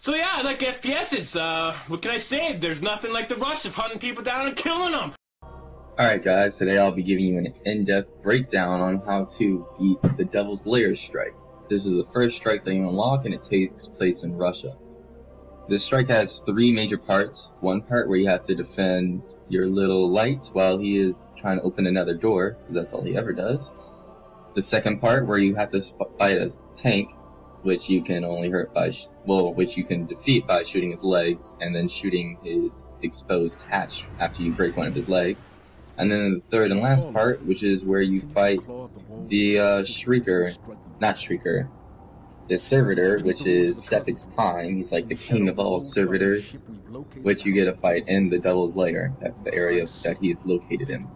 So yeah, I like FPSs. What can I say? There's nothing like the rush of hunting people down and killing them. Alright guys, today I'll be giving you an in-depth breakdown on how to beat the Devil's Lair strike. This is the first strike that you unlock and it takes place in Russia. This strike has three major parts. One part where you have to defend your little light while he is trying to open another door, because that's all he ever does. The second part where you have to fight a tank, which you can only hurt by, which you can defeat by shooting his legs and then shooting his exposed hatch after you break one of his legs. And then the third and last part, which is where you fight the the servitor, which is Cephix Prime. He's like the king of all servitors, which you get a fight in the Devil's Lair. That's the area that he's located in.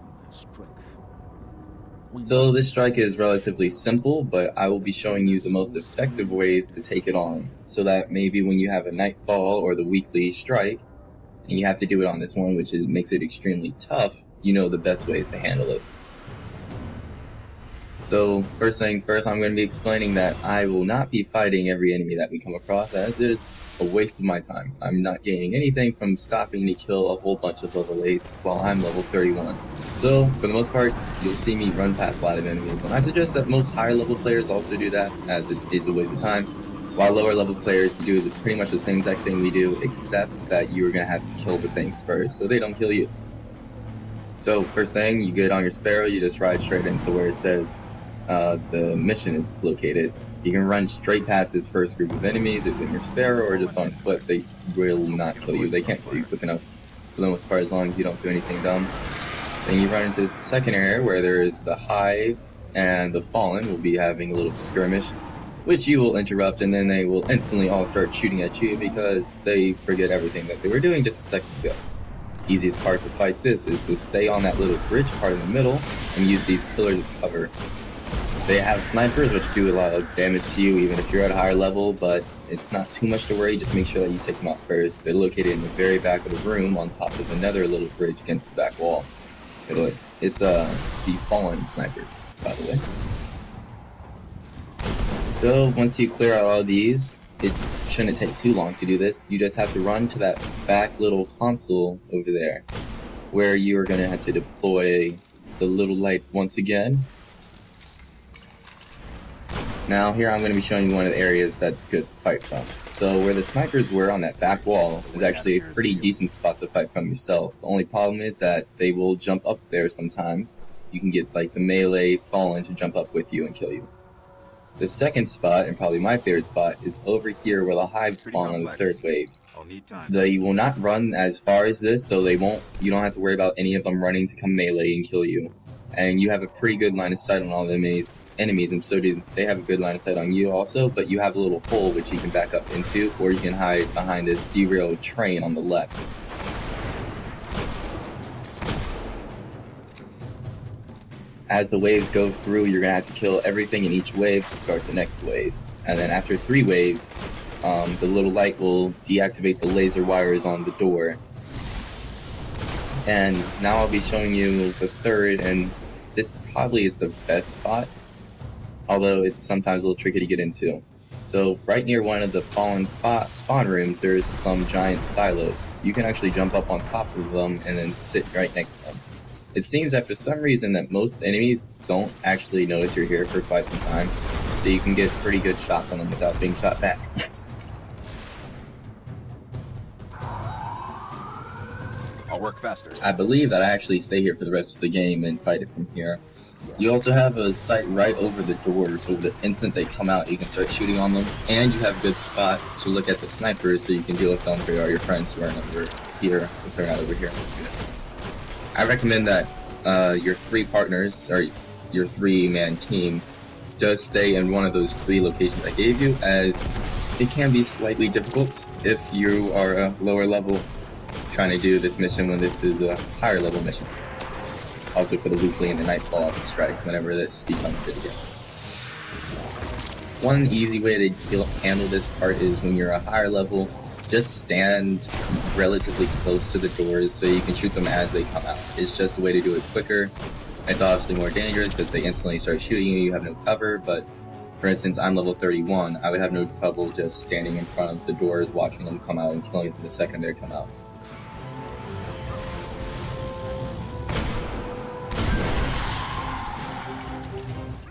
So this strike is relatively simple, but I will be showing you the most effective ways to take it on, so that maybe when you have a nightfall or the weekly strike, and you have to do it on this one, which makes it extremely tough, you know the best ways to handle it. So first thing first, I'm going to be explaining that I will not be fighting every enemy that we come across, as it is a waste of my time. I'm not gaining anything from stopping to kill a whole bunch of level 8s while I'm level 31. So for the most part, you'll see me run past a lot of enemies, and I suggest that most higher level players also do that, as it is a waste of time. While lower level players do pretty much the same exact thing we do, except that you're going to have to kill the things first, so they don't kill you. So first thing, you get on your Sparrow, you just ride straight into where it says the mission is located. You can run straight past this first group of enemies, it's in your Sparrow or just on foot. They will not kill you, they can't kill you quick enough for the most part as long as you don't do anything dumb. Then you run into this second area where there is the Hive and the Fallen will be having a little skirmish, which you will interrupt, and then they will instantly all start shooting at you because they forget everything that they were doing just a second ago. Easiest part to fight this is to stay on that little bridge part in the middle and use these pillars as cover. They have snipers which do a lot of damage to you even if you're at a higher level, but it's not too much to worry, just make sure that you take them out first. They're located in the very back of the room on top of another little bridge against the back wall. It's the Fallen snipers, by the way. So once you clear out all these, it shouldn't take too long to do this. You just have to run to that back little console over there, where you are going to have to deploy the little light once again. Now here I'm going to be showing you one of the areas that's good to fight from. So where the snipers were on that back wall is actually a pretty decent spot to fight from yourself. The only problem is that they will jump up there sometimes. You can get like the melee Fallen to jump up with you and kill you. The second spot, and probably my favorite spot, is over here where the Hive spawn on the third wave. They will not run as far as this, so you don't have to worry about any of them running to come melee and kill you. And you have a pretty good line of sight on all the enemies, and so do they have a good line of sight on you also, but you have a little hole which you can back up into, or you can hide behind this derailed train on the left. As the waves go through, you're going to have to kill everything in each wave to start the next wave. And then after 3 waves, the little light will deactivate the laser wires on the door. And now I'll be showing you the third, and this probably is the best spot, although it's sometimes a little tricky to get into. So right near one of the Fallen spawn rooms, there's some giant silos. You can actually jump up on top of them and then sit right next to them. It seems that for some reason that most enemies don't actually notice you're here for quite some time, so you can get pretty good shots on them without being shot back. I'll work faster. I believe that I actually stay here for the rest of the game and fight it from here. You also have a sight right over the door, so the instant they come out you can start shooting on them, and you have a good spot to look at the snipers so you can deal with them for all your friends who are over here if they're not over here. I recommend that your 3 partners, or your 3-man team, does stay in one of those 3 locations I gave you, as it can be slightly difficult if you are a lower level trying to do this mission when this is a higher level mission. Also for the weekly and the nightfall strike whenever this becomes it again. One easy way to handle this part is when you're a higher level, just stand relatively close to the doors so you can shoot them as they come out. It's just a way to do it quicker. It's obviously more dangerous because they instantly start shooting you, you have no cover, but For instance, I'm level 31. I would have no trouble just standing in front of the doors, watching them come out and killing them the second they come out.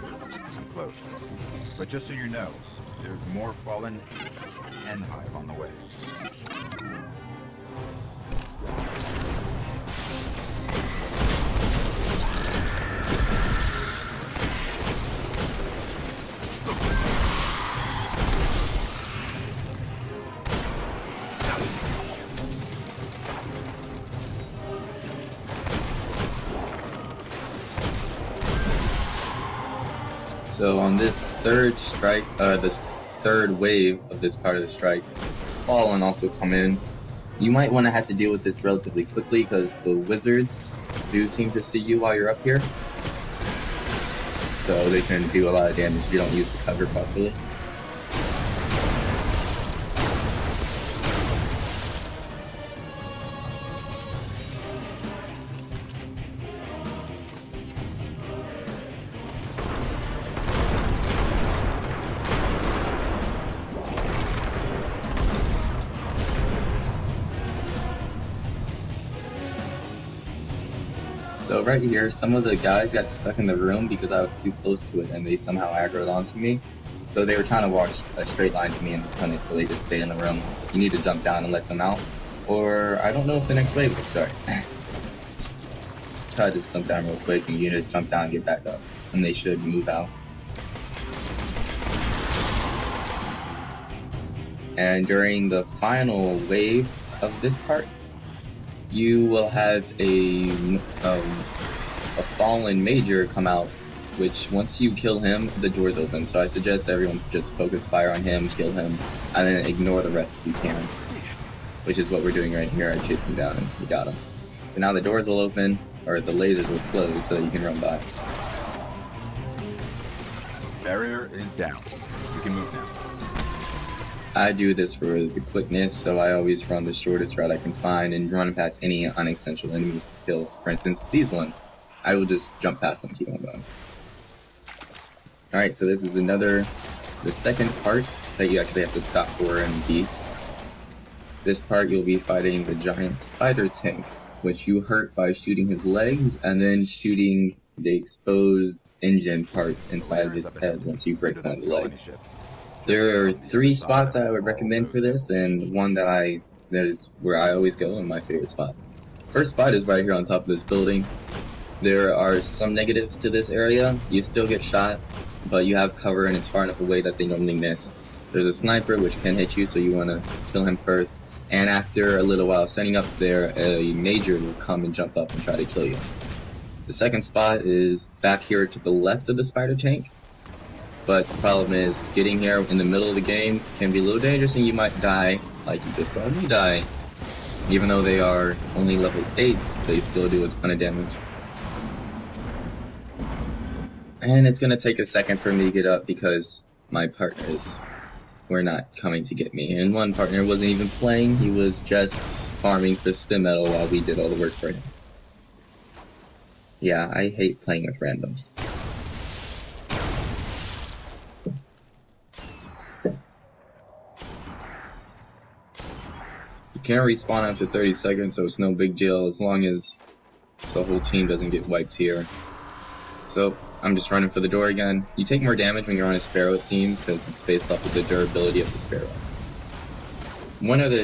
I'm close. But just so you know, there's more Fallen and Hive on the way. So on this third strike, this third wave of this part of the strike, Fallen also come in. You might want to have to deal with this relatively quickly because the wizards do seem to see you while you're up here. So they can do a lot of damage if you don't use the cover properly. So right here, some of the guys got stuck in the room because I was too close to it and they somehow aggroed onto me. So they were trying to walk a straight line to me and couldn't, so they just stayed in the room. You need to jump down and let them out, or I don't know if the next wave will start. Try to just jump down real quick and you just jump down and get back up, and they should move out. And during the final wave of this part, you will have a fallen major come out, which once you kill him, the door's open. So I suggest everyone just focus fire on him, kill him, and then ignore the rest if you can. Which is what we're doing right here. I chased him down and we got him. So now the doors will open, or the lasers will close so that you can run by. Barrier is down. You can move now. I do this for the quickness, so I always run the shortest route I can find and run past any unessential enemies to kill. For instance, these ones, I will just jump past them and keep on going. Alright, so this is the second part that you actually have to stop for and beat. This part you'll be fighting the giant spider tank, which you hurt by shooting his legs and then shooting the exposed engine part inside of his head once you break one of the legs. There are 3 spots that I would recommend for this, and one that is where I always go and my favorite spot. First spot is right here on top of this building. There are some negatives to this area. You still get shot, but you have cover and it's far enough away that they normally miss. There's a sniper which can hit you, so you want to kill him first. And after a little while setting up there, a major will come and jump up and try to kill you. The second spot is back here to the left of the spider tank. But the problem is, getting here in the middle of the game can be a little dangerous and you might die, like you just saw me die. Even though they are only level 8s, they still do a ton of damage. And it's gonna take a second for me to get up because my partners were not coming to get me. And one partner wasn't even playing, he was just farming for spin metal while we did all the work for him. Yeah, I hate playing with randoms. You can't respawn after 30 seconds, so it's no big deal as long as the whole team doesn't get wiped here. So, I'm just running for the door again. You take more damage when you're on a Sparrow, it seems, because it's based off of the durability of the Sparrow.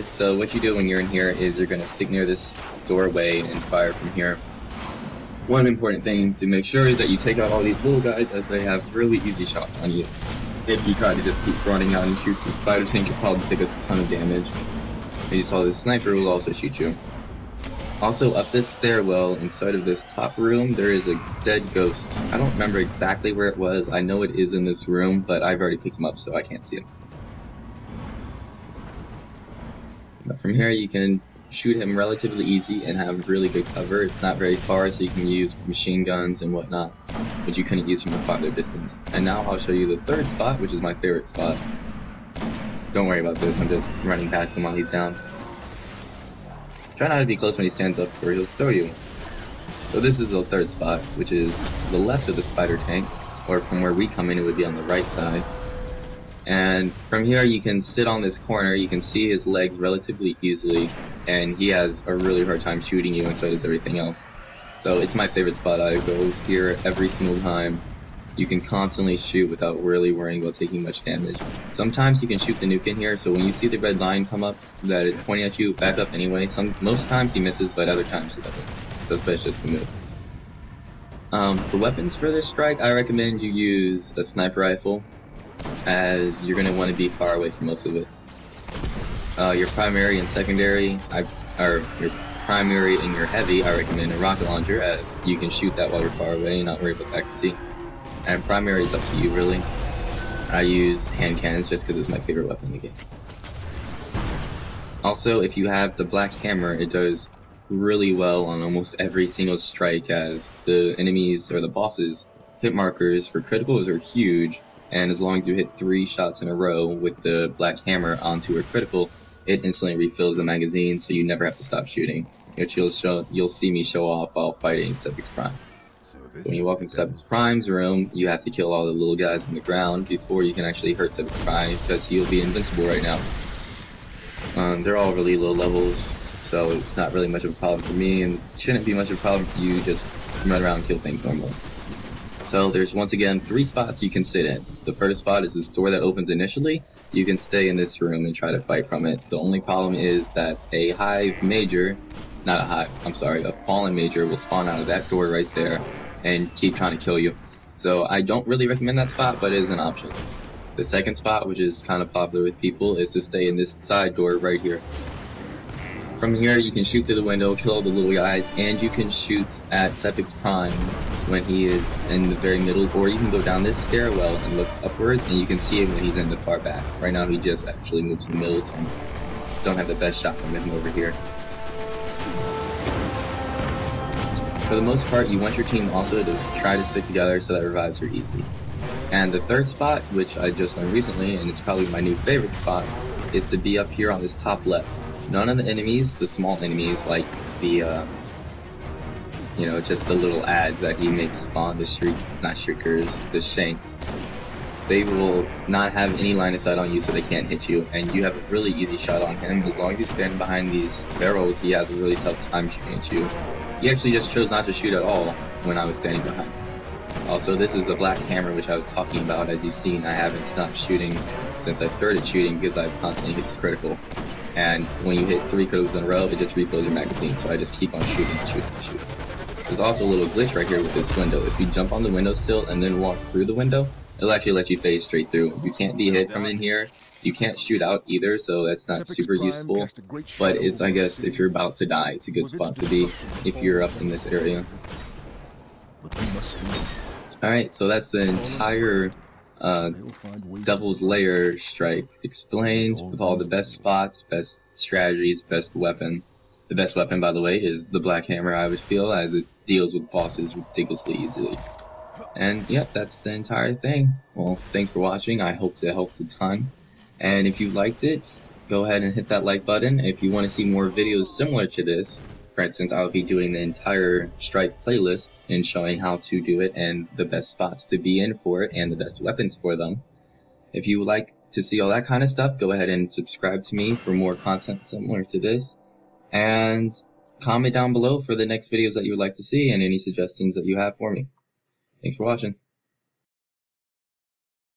So what you do when you're in here is you're going to stick near this doorway and fire from here. One important thing to make sure is that you take out all these little guys, as they have really easy shots on you. If you try to just keep running out and shoot the spider tank, you'll probably take a ton of damage. As you saw, this sniper will also shoot you. Also, up this stairwell, inside of this top room, there is a dead ghost. I don't remember exactly where it was. I know it is in this room, but I've already picked him up, so I can't see him. But from here, you can shoot him relatively easy and have really good cover. It's not very far, so you can use machine guns and whatnot, which you couldn't use from a farther distance. And now I'll show you the third spot, which is my favorite spot. Don't worry about this, I'm just running past him while he's down. Try not to be close when he stands up or he'll throw you. So this is the third spot, which is to the left of the spider tank, or from where we come in it would be on the right side. And from here you can sit on this corner, you can see his legs relatively easily, and he has a really hard time shooting you, and so does everything else. So it's my favorite spot. I go here every single time. You can constantly shoot without really worrying about taking much damage. Sometimes you can shoot the nuke in here, so when you see the red line come up that it's pointing at you, back up anyway. Most times he misses, but other times he doesn't. So it's best just to move. The weapons for this strike, I recommend you use a sniper rifle, as you're going to want to be far away from most of it. Your primary and secondary, or your primary and your heavy, I recommend a rocket launcher, as you can shoot that while you're far away and not worry about accuracy. And primary is up to you, really. I use hand cannons just because it's my favorite weapon in the game. Also, if you have the black hammer, it does really well on almost every single strike, as the enemies or the bosses' hit markers for criticals are huge, and as long as you hit 3 shots in a row with the black hammer onto a critical, it instantly refills the magazine, so you never have to stop shooting, which you'll see me show off while fighting Sepix Prime. When you walk in Sepix Prime's room, you have to kill all the little guys on the ground before you can actually hurt Sepix Prime, because he'll be invincible right now. They're all really low levels, so it's not really much of a problem for me, and shouldn't be much of a problem for you. Just run around and kill things normally. So there's once again 3 spots you can sit in. The first spot is this door that opens initially. You can stay in this room and try to fight from it. The only problem is that a fallen major will spawn out of that door right there and keep trying to kill you. So I don't really recommend that spot, but it is an option. The second spot, which is kind of popular with people, is to stay in this side door right here. From here you can shoot through the window, kill all the little guys, and you can shoot at Sepix Prime when he is in the very middle, or you can go down this stairwell and look upwards and you can see him when he's in the far back. Right now he just actually moves in the middle, so I don't have the best shot from him over here. For the most part, you want your team also to try to stick together so that revives are easy. And the third spot, which I just learned recently, and it's probably my new favorite spot, is to be up here on this top left. None of the enemies, the small enemies, like the, just the little ads that he makes spawn, the shriekers, the shanks, they will not have any line of sight on you, so they can't hit you, and you have a really easy shot on him. As long as you stand behind these barrels, he has a really tough time shooting at you. He actually just chose not to shoot at all when I was standing behind. Also, this is the black hammer which I was talking about. As you've seen, I haven't stopped shooting since I started shooting because I've constantly hit this critical. And when you hit 3 criticals in a row, it just refills your magazine, so I just keep on shooting and shooting and shooting. There's also a little glitch right here with this window. If you jump on the windowsill and then walk through the window, it'll actually let you phase straight through. You can't be hit from in here. You can't shoot out either, so that's not super useful. But it's, I guess, if you're about to die, it's a good spot to be if you're up in this area. Alright, so that's the entire Devil's Lair strike explained, with all the best spots, best strategies, best weapon. The best weapon, by the way, is the black hammer, I would feel, as it deals with bosses ridiculously easily. And yep, that's the entire thing. Well, thanks for watching. I hope it helped a ton. And if you liked it, go ahead and hit that like button. If you want to see more videos similar to this, for instance, I'll be doing the entire strike playlist and showing how to do it and the best spots to be in for it and the best weapons for them. If you would like to see all that kind of stuff, go ahead and subscribe to me for more content similar to this. And comment down below for the next videos that you would like to see and any suggestions that you have for me. Thanks for watching.